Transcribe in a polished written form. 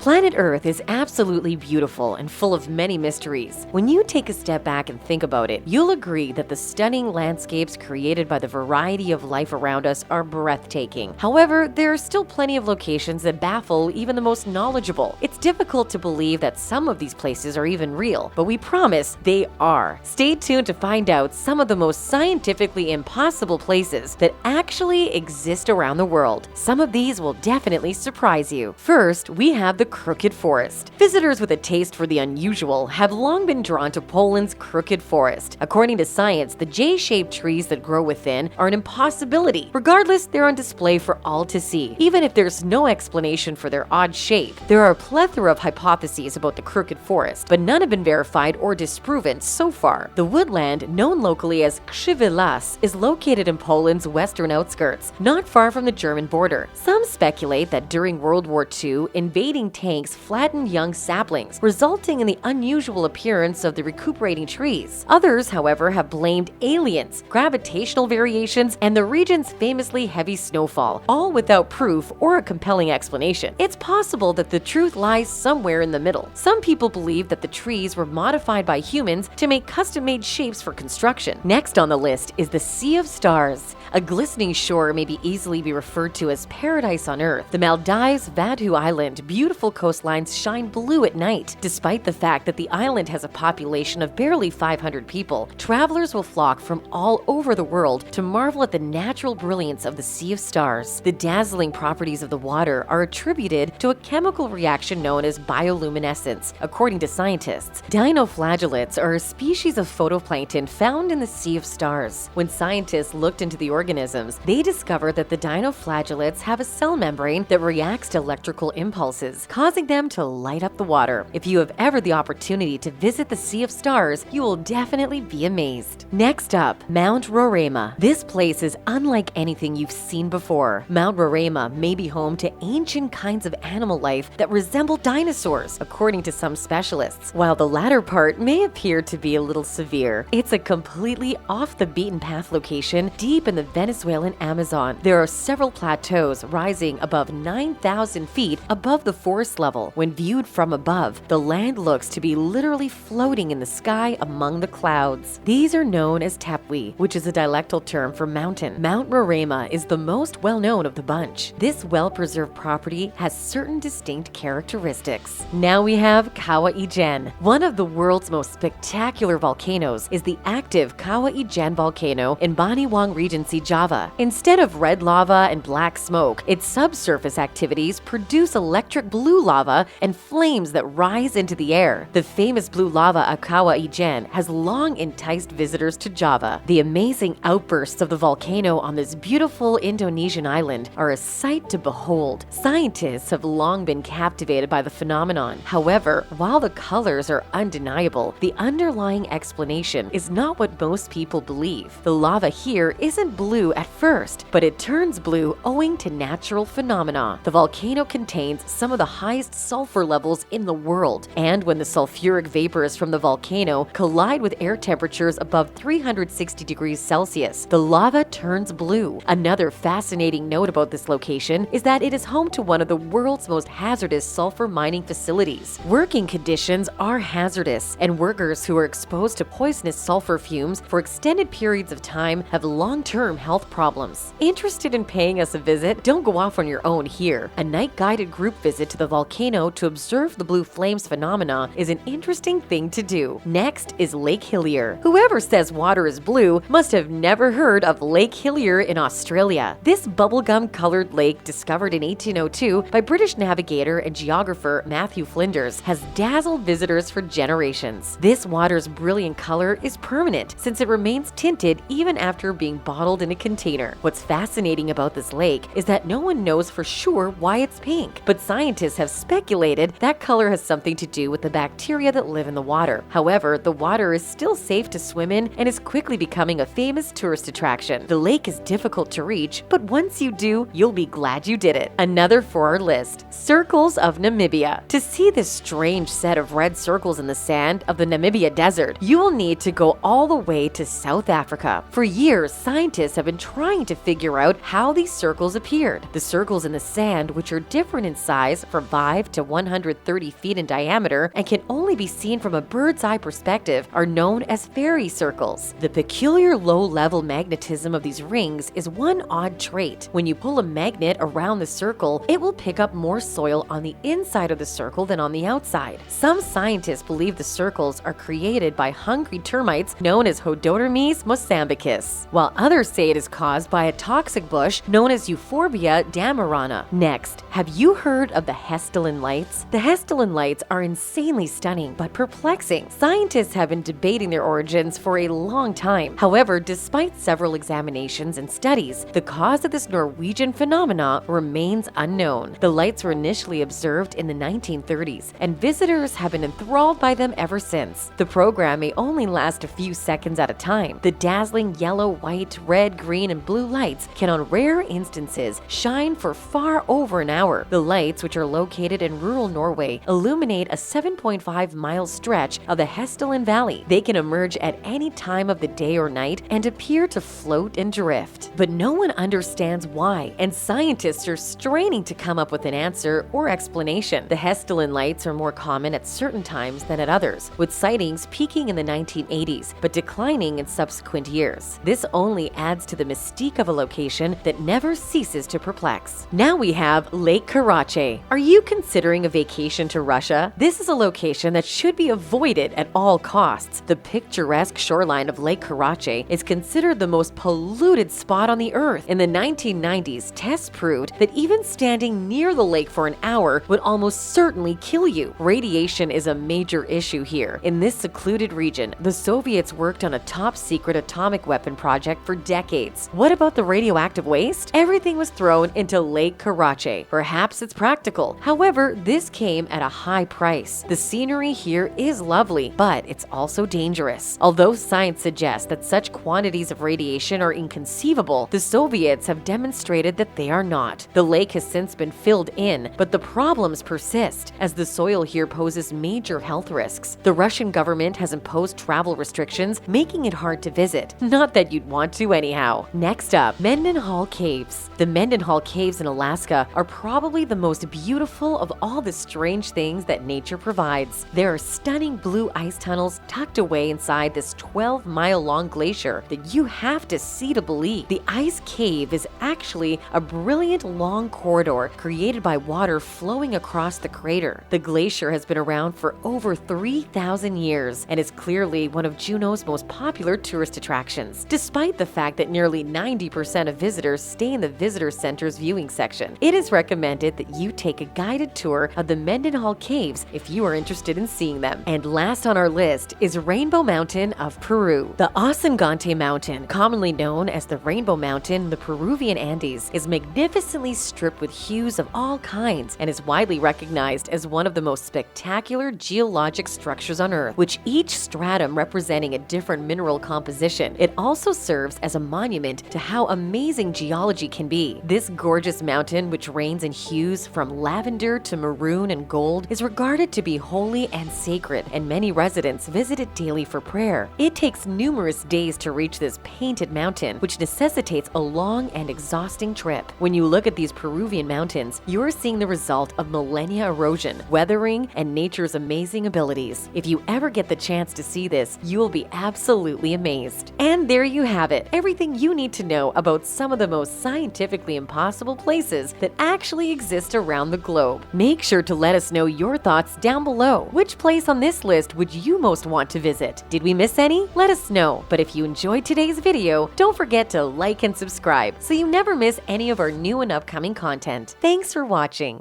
Planet Earth is absolutely beautiful and full of many mysteries. When you take a step back and think about it, you'll agree that the stunning landscapes created by the variety of life around us are breathtaking. However, there are still plenty of locations that baffle even the most knowledgeable. It's difficult to believe that some of these places are even real, but we promise they are. Stay tuned to find out some of the most scientifically impossible places that actually exist around the world. Some of these will definitely surprise you. First, we have the Crooked Forest. Visitors with a taste for the unusual have long been drawn to Poland's Crooked Forest. According to science, the J-shaped trees that grow within are an impossibility. Regardless, they're on display for all to see. Even if there's no explanation for their odd shape, there are a plethora of hypotheses about the Crooked Forest, but none have been verified or disproven so far. The woodland, known locally as Krzywy Las, is located in Poland's western outskirts, not far from the German border. Some speculate that during World War II, invading tanks flattened young saplings, resulting in the unusual appearance of the recuperating trees. Others, however, have blamed aliens, gravitational variations, and the region's famously heavy snowfall, all without proof or a compelling explanation. It's possible that the truth lies somewhere in the middle. Some people believe that the trees were modified by humans to make custom-made shapes for construction. Next on the list is the Sea of Stars. A glistening shore may easily be referred to as paradise on Earth. The Maldives Vadhu Island beautiful coastlines shine blue at night. Despite the fact that the island has a population of barely 500 people, travelers will flock from all over the world to marvel at the natural brilliance of the Sea of Stars. The dazzling properties of the water are attributed to a chemical reaction known as bioluminescence. According to scientists, dinoflagellates are a species of photoplankton found in the Sea of Stars. When scientists looked into the organisms, they discovered that the dinoflagellates have a cell membrane that reacts to electrical impulses, causing them to light up the water. If you have ever the opportunity to visit the Sea of Stars, you will definitely be amazed. Next up, Mount Roraima. This place is unlike anything you've seen before. Mount Roraima may be home to ancient kinds of animal life that resemble dinosaurs, according to some specialists. While the latter part may appear to be a little severe, it's a completely off-the-beaten-path location deep in the Venezuelan Amazon. There are several plateaus rising above 9,000 feet above the forest level. When viewed from above, the land looks to be literally floating in the sky among the clouds. These are known as tepui, which is a dialectal term for mountain. Mount Roraima is the most well-known of the bunch. This well-preserved property has certain distinct characteristics. Now we have Kawah Ijen. One of the world's most spectacular volcanoes is the active Kawah Ijen volcano in Baniwang Regency, Java. Instead of red lava and black smoke, its subsurface activities produce electric blue lava and flames that rise into the air. The famous blue lava of Kawah Ijen has long enticed visitors to Java. The amazing outbursts of the volcano on this beautiful Indonesian island are a sight to behold. Scientists have long been captivated by the phenomenon. However, while the colors are undeniable, the underlying explanation is not what most people believe. The lava here isn't blue at first, but it turns blue owing to natural phenomena. The volcano contains some of the highest sulfur levels in the world, and when the sulfuric vapors from the volcano collide with air temperatures above 360 degrees Celsius, the lava turns blue. Another fascinating note about this location is that it is home to one of the world's most hazardous sulfur mining facilities. Working conditions are hazardous, and workers who are exposed to poisonous sulfur fumes for extended periods of time have long-term health problems. Interested in paying us a visit? Don't go off on your own here. A night-guided group visit to the volcano to observe the blue flames phenomena is an interesting thing to do. Next is Lake Hillier. Whoever says water is blue must have never heard of Lake Hillier in Australia. This bubblegum-colored lake, discovered in 1802 by British navigator and geographer Matthew Flinders, has dazzled visitors for generations. This water's brilliant color is permanent since it remains tinted even after being bottled in a container. What's fascinating about this lake is that no one knows for sure why it's pink, but scientists have speculated that color has something to do with the bacteria that live in the water. However, the water is still safe to swim in and is quickly becoming a famous tourist attraction. The lake is difficult to reach, but once you do, you'll be glad you did it. Another for our list, Circles of Namibia. To see this strange set of red circles in the sand of the Namibia desert, you will need to go all the way to South Africa. For years, scientists have been trying to figure out how these circles appeared. The circles in the sand, which are different in size from 75 to 130 feet in diameter and can only be seen from a bird's eye perspective, are known as fairy circles. The peculiar low-level magnetism of these rings is one odd trait. When you pull a magnet around the circle, it will pick up more soil on the inside of the circle than on the outside. Some scientists believe the circles are created by hungry termites known as Hododermes mosambicus, while others say it is caused by a toxic bush known as Euphorbia damarana. Next, have you heard of the Hessdalen lights? The Hessdalen lights are insanely stunning but perplexing. Scientists have been debating their origins for a long time. However, despite several examinations and studies, the cause of this Norwegian phenomena remains unknown. The lights were initially observed in the 1930s, and visitors have been enthralled by them ever since. The program may only last a few seconds at a time. The dazzling yellow, white, red, green, and blue lights can on rare instances shine for far over an hour. The lights, which are located in rural Norway, illuminate a 7.5-mile stretch of the Hessdalen Valley. They can emerge at any time of the day or night and appear to float and drift. But no one understands why, and scientists are straining to come up with an answer or explanation. The Hessdalen lights are more common at certain times than at others, with sightings peaking in the 1980s but declining in subsequent years. This only adds to the mystique of a location that never ceases to perplex. Now we have Lake Karachi. Are you considering a vacation to Russia? This is a location that should be avoided at all costs. The picturesque shoreline of Lake Karachi is considered the most polluted spot on the earth. In the 1990s, tests proved that even standing near the lake for an hour would almost certainly kill you. Radiation is a major issue here. In this secluded region, the Soviets worked on a top-secret atomic weapon project for decades. What about the radioactive waste? Everything was thrown into Lake Karachi. Perhaps it's practical. However, this came at a high price. The scenery here is lovely, but it's also dangerous. Although science suggests that such quantities of radiation are inconceivable, the Soviets have demonstrated that they are not. The lake has since been filled in, but the problems persist, as the soil here poses major health risks. The Russian government has imposed travel restrictions, making it hard to visit. Not that you'd want to anyhow. Next up, Mendenhall Caves. The Mendenhall Caves in Alaska are probably the most beautiful of all the strange things that nature provides. There are stunning blue ice tunnels tucked away inside this 12-mile-long glacier that you have to see to believe. The ice cave is actually a brilliant long corridor created by water flowing across the crater. The glacier has been around for over 3,000 years and is clearly one of Juneau's most popular tourist attractions, despite the fact that nearly 90% of visitors stay in the visitor center's viewing section. It is recommended that you take a guided tour of the Mendenhall Caves if you are interested in seeing them. And last on our list is Rainbow Mountain of Peru. The Asangante Mountain, commonly known as the Rainbow Mountain in the Peruvian Andes, is magnificently stripped with hues of all kinds and is widely recognized as one of the most spectacular geologic structures on Earth, with each stratum representing a different mineral composition. It also serves as a monument to how amazing geology can be. This gorgeous mountain, which reigns in hues from lavender to maroon and gold, is regarded to be holy and sacred, and many residents visit it daily for prayer. It takes numerous days to reach this painted mountain, which necessitates a long and exhausting trip. When you look at these Peruvian mountains, you're seeing the result of millennia erosion, weathering, and nature's amazing abilities. If you ever get the chance to see this, you will be absolutely amazed. And there you have it, everything you need to know about some of the most scientifically impossible places that actually exist around the globe. Make sure to let us know your thoughts down below. Which place on this list would you most want to visit? Did we miss any? Let us know. But if you enjoyed today's video, don't forget to like and subscribe so you never miss any of our new and upcoming content. Thanks for watching.